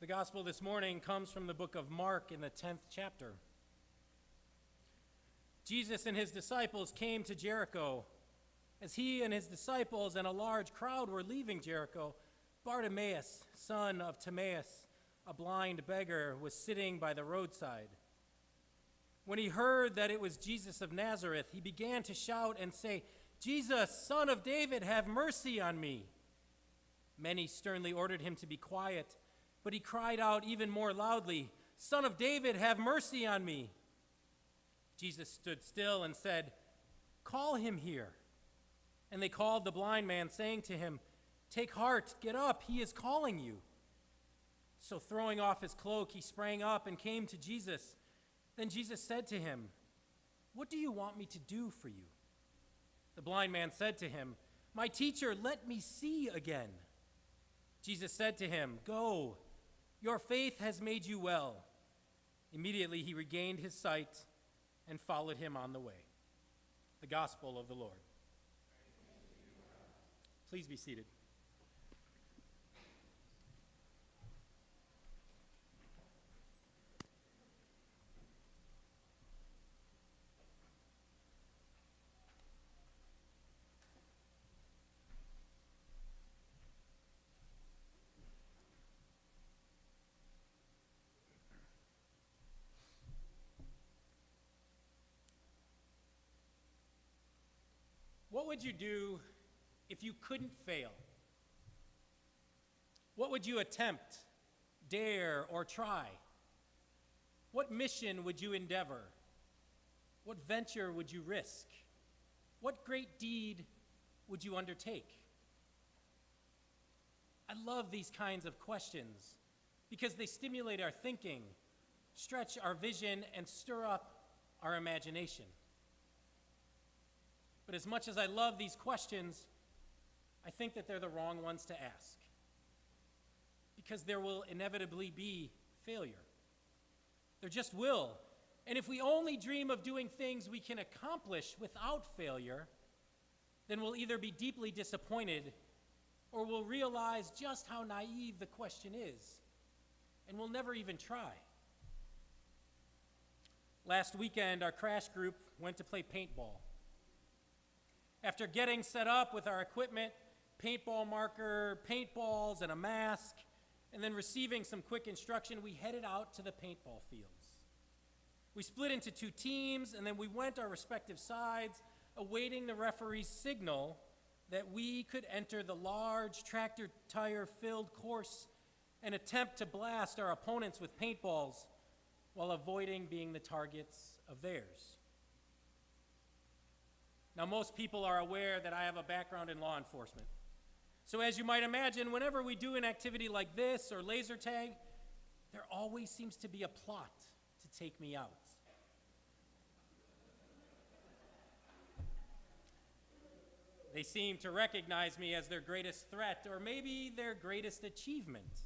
The gospel this morning comes from the book of Mark in the 10th chapter. Jesus and his disciples came to Jericho. As he and his disciples and a large crowd were leaving Jericho, Bartimaeus, son of Timaeus, a blind beggar, was sitting by the roadside. When he heard that it was Jesus of Nazareth, he began to shout and say, "Jesus, Son of David, have mercy on me." Many sternly ordered him to be quiet, but he cried out even more loudly, "Son of David, have mercy on me." Jesus stood still and said, "Call him here." And they called the blind man, saying to him, "Take heart, get up, he is calling you." So throwing off his cloak, he sprang up and came to Jesus. Then Jesus said to him, "What do you want me to do for you?" The blind man said to him, "My teacher, let me see again." Jesus said to him, "Go, your faith has made you well." Immediately he regained his sight and followed him on the way. The gospel of the Lord. Please be seated. What would you do if you couldn't fail? What would you attempt, dare, or try? What mission would you endeavor? What venture would you risk? What great deed would you undertake? I love these kinds of questions because they stimulate our thinking, stretch our vision, and stir up our imagination. But as much as I love these questions, I think that they're the wrong ones to ask, because there will inevitably be failure. There just will. And if we only dream of doing things we can accomplish without failure, then we'll either be deeply disappointed or we'll realize just how naive the question is, and we'll never even try. Last weekend, our crash group went to play paintball. After getting set up with our equipment, paintball marker, paintballs, and a mask, and then receiving some quick instruction, we headed out to the paintball fields. We split into two teams, and then we went our respective sides, awaiting the referee's signal that we could enter the large tractor tire-filled course and attempt to blast our opponents with paintballs while avoiding being the targets of theirs. Now, most people are aware that I have a background in law enforcement. So as you might imagine, whenever we do an activity like this or laser tag, there always seems to be a plot to take me out. They seem to recognize me as their greatest threat, or maybe their greatest achievement.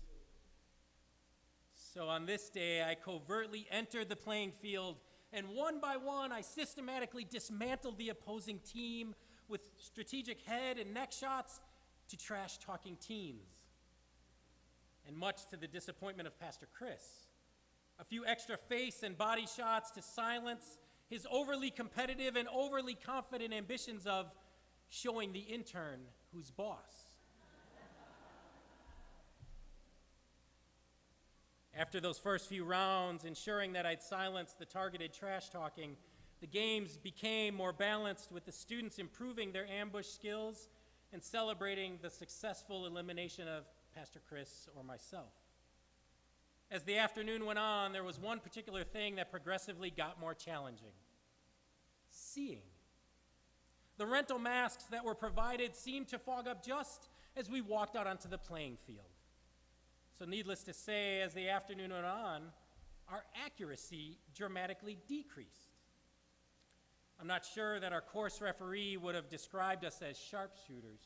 So on this day, I covertly entered the playing field, and one by one, I systematically dismantled the opposing team with strategic head and neck shots to trash-talking teens. And much to the disappointment of Pastor Chris, a few extra face and body shots to silence his overly competitive and overly confident ambitions of showing the intern who's boss. After those first few rounds, ensuring that I'd silenced the targeted trash talking, the games became more balanced, with the students improving their ambush skills and celebrating the successful elimination of Pastor Chris or myself. As the afternoon went on, there was one particular thing that progressively got more challenging: seeing. The rental masks that were provided seemed to fog up just as we walked out onto the playing field. So needless to say, as the afternoon went on, our accuracy dramatically decreased. I'm not sure that our course referee would have described us as sharpshooters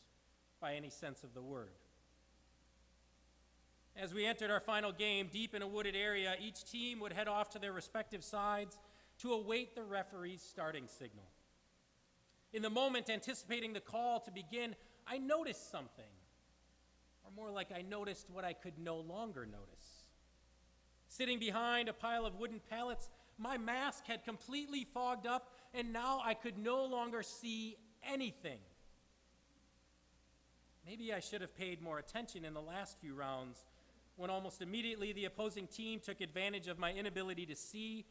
by any sense of the word. As we entered our final game, deep in a wooded area, each team would head off to their respective sides to await the referee's starting signal. In the moment anticipating the call to begin, I noticed something. Or more like I noticed what I could no longer notice. Sitting behind a pile of wooden pallets, my mask had completely fogged up, and now I could no longer see anything. Maybe I should have paid more attention in the last few rounds, when almost immediately the opposing team took advantage of my inability to see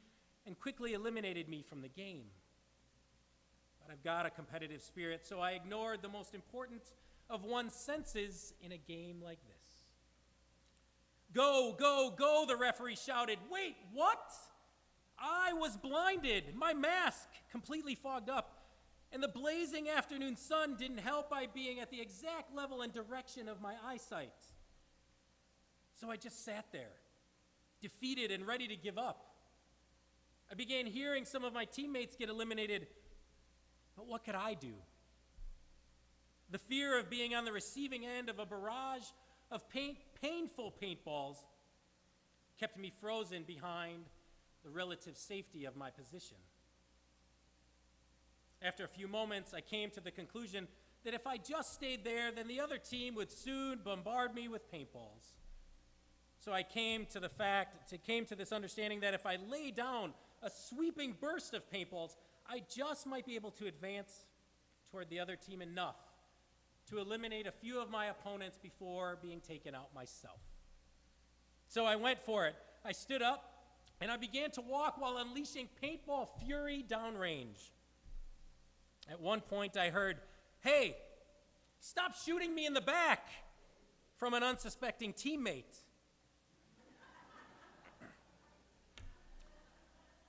and quickly eliminated me from the game. But I've got a competitive spirit, so I ignored the most important of one's senses in a game like this. Go, go, go, the referee shouted. Wait, what? I was blinded, my mask completely fogged up, and the blazing afternoon sun didn't help by being at the exact level and direction of my eyesight. So I just sat there, defeated and ready to give up. I began hearing some of my teammates get eliminated, but what could I do? The fear of being on the receiving end of a barrage of painful paintballs kept me frozen behind the relative safety of my position. After a few moments, I came to the conclusion that if I just stayed there, then the other team would soon bombard me with paintballs. So I came to this understanding that if I lay down a sweeping burst of paintballs, I just might be able to advance toward the other team enough to eliminate a few of my opponents before being taken out myself. So I went for it. I stood up, and I began to walk while unleashing paintball fury downrange. At one point, I heard, "Hey, stop shooting me in the back," from an unsuspecting teammate.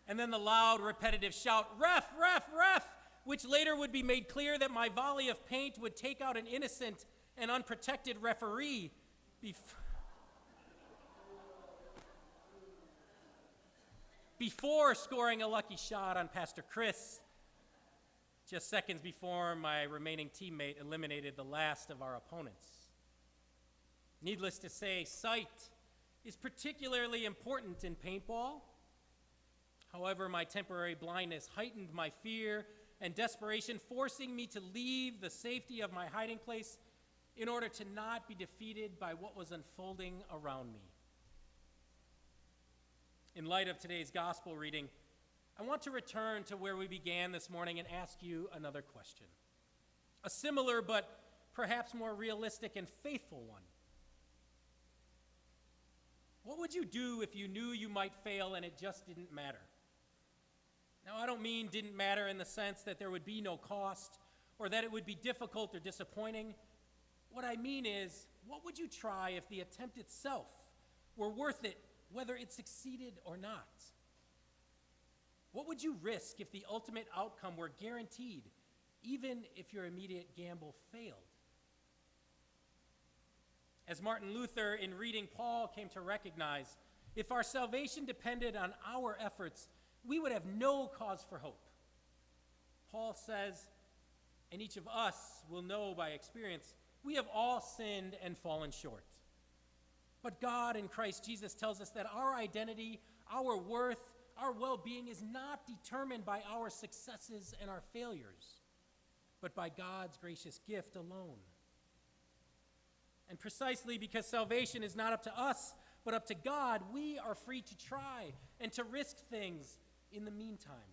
And then the loud, repetitive shout, "Ref, ref, ref," which later would be made clear that my volley of paint would take out an innocent and unprotected referee before scoring a lucky shot on Pastor Chris, just seconds before my remaining teammate eliminated the last of our opponents. Needless to say, sight is particularly important in paintball. However, my temporary blindness heightened my fear and desperation, forcing me to leave the safety of my hiding place in order to not be defeated by what was unfolding around me. In light of today's gospel reading, I want to return to where we began this morning and ask you another question. A similar but perhaps more realistic and faithful one. What would you do if you knew you might fail and it just didn't matter? Now, I don't mean didn't matter in the sense that there would be no cost or that it would be difficult or disappointing. What I mean is, what would you try if the attempt itself were worth it, whether it succeeded or not? What would you risk if the ultimate outcome were guaranteed, even if your immediate gamble failed? As Martin Luther, in reading Paul, came to recognize, if our salvation depended on our efforts, we would have no cause for hope. Paul says, and each of us will know by experience, we have all sinned and fallen short. But God in Christ Jesus tells us that our identity, our worth, our well-being is not determined by our successes and our failures, but by God's gracious gift alone. And precisely because salvation is not up to us, but up to God, we are free to try and to risk things in the meantime.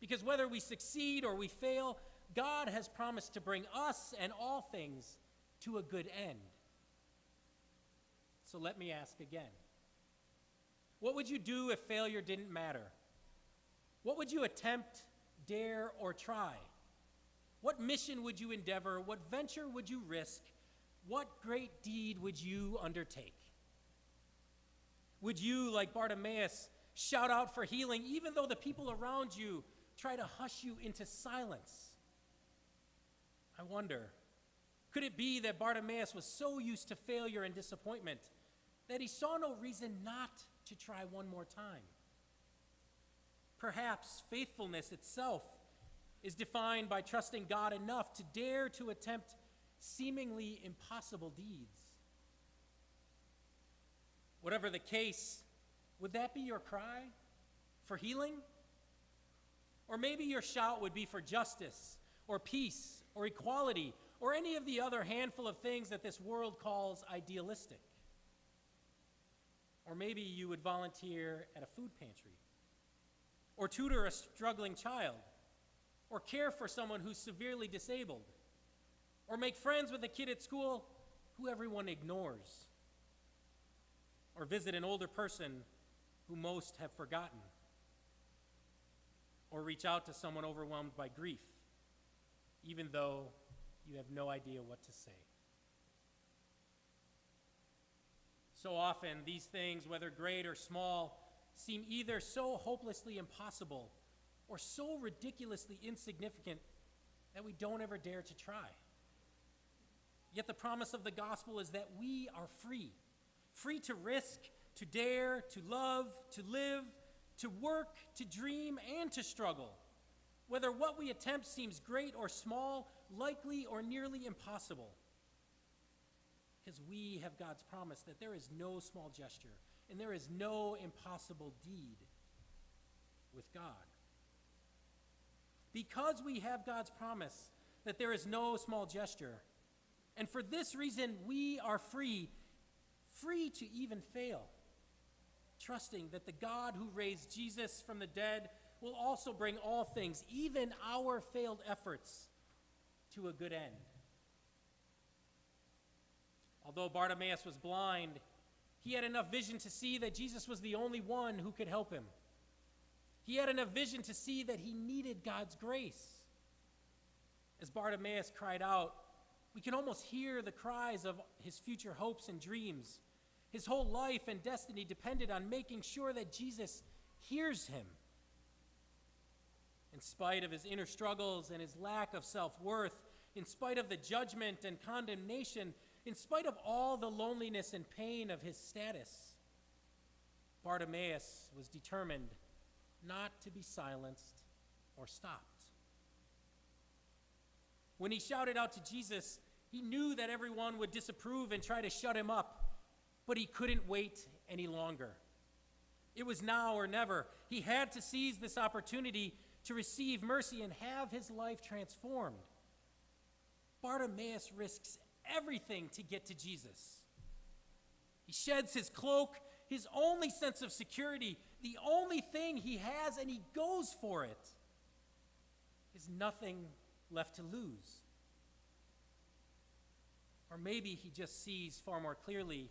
Because whether we succeed or we fail, God has promised to bring us and all things to a good end. So let me ask again. What would you do if failure didn't matter? What would you attempt, dare, or try? What mission would you endeavor? What venture would you risk? What great deed would you undertake? Would you, like Bartimaeus, shout out for healing even though the people around you try to hush you into silence? I wonder, could it be that Bartimaeus was so used to failure and disappointment that he saw no reason not to try one more time? Perhaps faithfulness itself is defined by trusting God enough to dare to attempt seemingly impossible deeds. Whatever the case, would that be your cry for healing? Or maybe your shout would be for justice or peace or equality or any of the other handful of things that this world calls idealistic. Or maybe you would volunteer at a food pantry, or tutor a struggling child, or care for someone who's severely disabled, or make friends with a kid at school who everyone ignores, or visit an older person who most have forgotten, or reach out to someone overwhelmed by grief, even though you have no idea what to say. So often, these things, whether great or small, seem either so hopelessly impossible or so ridiculously insignificant that we don't ever dare to try. Yet the promise of the gospel is that we are free, free to risk, to dare, to love, to live, to work, to dream, and to struggle, whether what we attempt seems great or small, likely or nearly impossible. Because we have God's promise that there is no small gesture and there is no impossible deed with God. Because we have God's promise that there is no small gesture, and for this reason we are free to even fail, trusting that the God who raised Jesus from the dead will also bring all things, even our failed efforts, to a good end. Although Bartimaeus was blind, he had enough vision to see that Jesus was the only one who could help him. He had enough vision to see that he needed God's grace. As Bartimaeus cried out, we can almost hear the cries of his future hopes and dreams. His whole life and destiny depended on making sure that Jesus hears him. In spite of his inner struggles and his lack of self-worth, in spite of the judgment and condemnation, in spite of all the loneliness and pain of his status, Bartimaeus was determined not to be silenced or stopped. When he shouted out to Jesus, he knew that everyone would disapprove and try to shut him up, but he couldn't wait any longer. It was now or never. He had to seize this opportunity to receive mercy and have his life transformed. Bartimaeus risks everything to get to Jesus. He sheds his cloak, his only sense of security, the only thing he has, and he goes for it. There's nothing left to lose. Or maybe he just sees far more clearly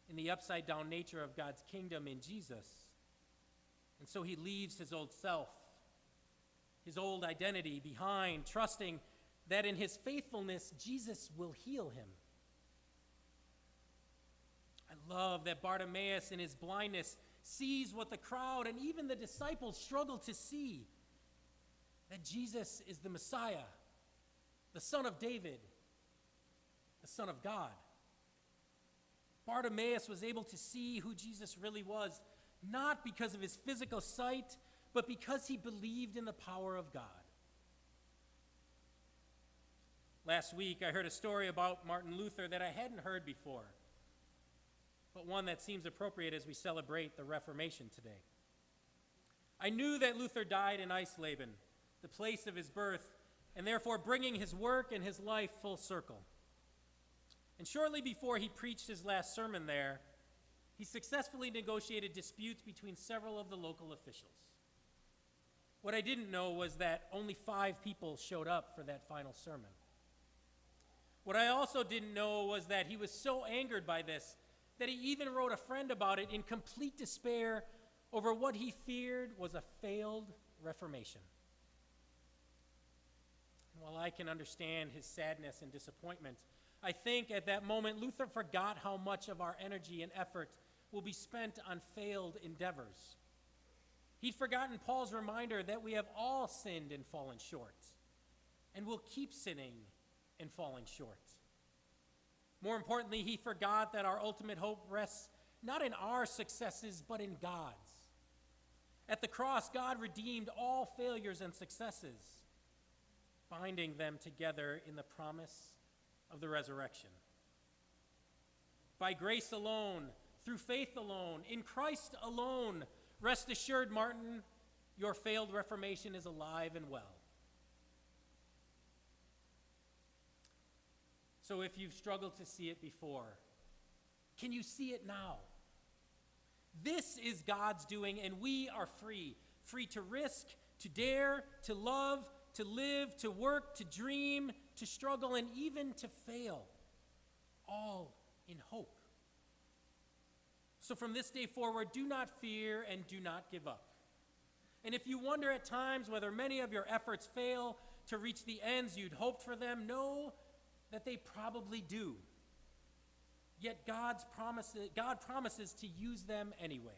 in the upside-down nature of God's kingdom in Jesus. And so he leaves his old self, his old identity behind, trusting that in his faithfulness, Jesus will heal him. I love that Bartimaeus, in his blindness, sees what the crowd and even the disciples struggle to see, that Jesus is the Messiah, the Son of David, the Son of God. Bartimaeus was able to see who Jesus really was, not because of his physical sight, but because he believed in the power of God. Last week, I heard a story about Martin Luther that I hadn't heard before, but one that seems appropriate as we celebrate the Reformation today. I knew that Luther died in Eisleben, the place of his birth, and therefore bringing his work and his life full circle. And shortly before he preached his last sermon there, he successfully negotiated disputes between several of the local officials. What I didn't know was that only 5 people showed up for that final sermon. What I also didn't know was that he was so angered by this that he even wrote a friend about it in complete despair over what he feared was a failed Reformation. And while I can understand his sadness and disappointment, I think at that moment Luther forgot how much of our energy and effort will be spent on failed endeavors. He'd forgotten Paul's reminder that we have all sinned and fallen short, and will keep sinning and falling short. More importantly, he forgot that our ultimate hope rests not in our successes, but in God's. At the cross, God redeemed all failures and successes, binding them together in the promise of the resurrection. By grace alone, through faith alone, in Christ alone, rest assured, Martin, your failed Reformation is alive and well. So if you've struggled to see it before, can you see it now? This is God's doing, and we are free. Free to risk, to dare, to love, to live, to work, to dream, to struggle, and even to fail. All in hope. So from this day forward, do not fear and do not give up. And if you wonder at times whether many of your efforts fail to reach the ends you'd hoped for them, know that they probably do. Yet God promises to use them anyway.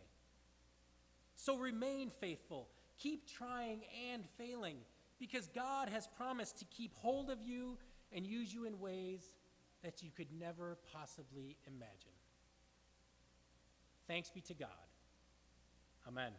So remain faithful, keep trying and failing, because God has promised to keep hold of you and use you in ways that you could never possibly imagine. Thanks be to God. Amen.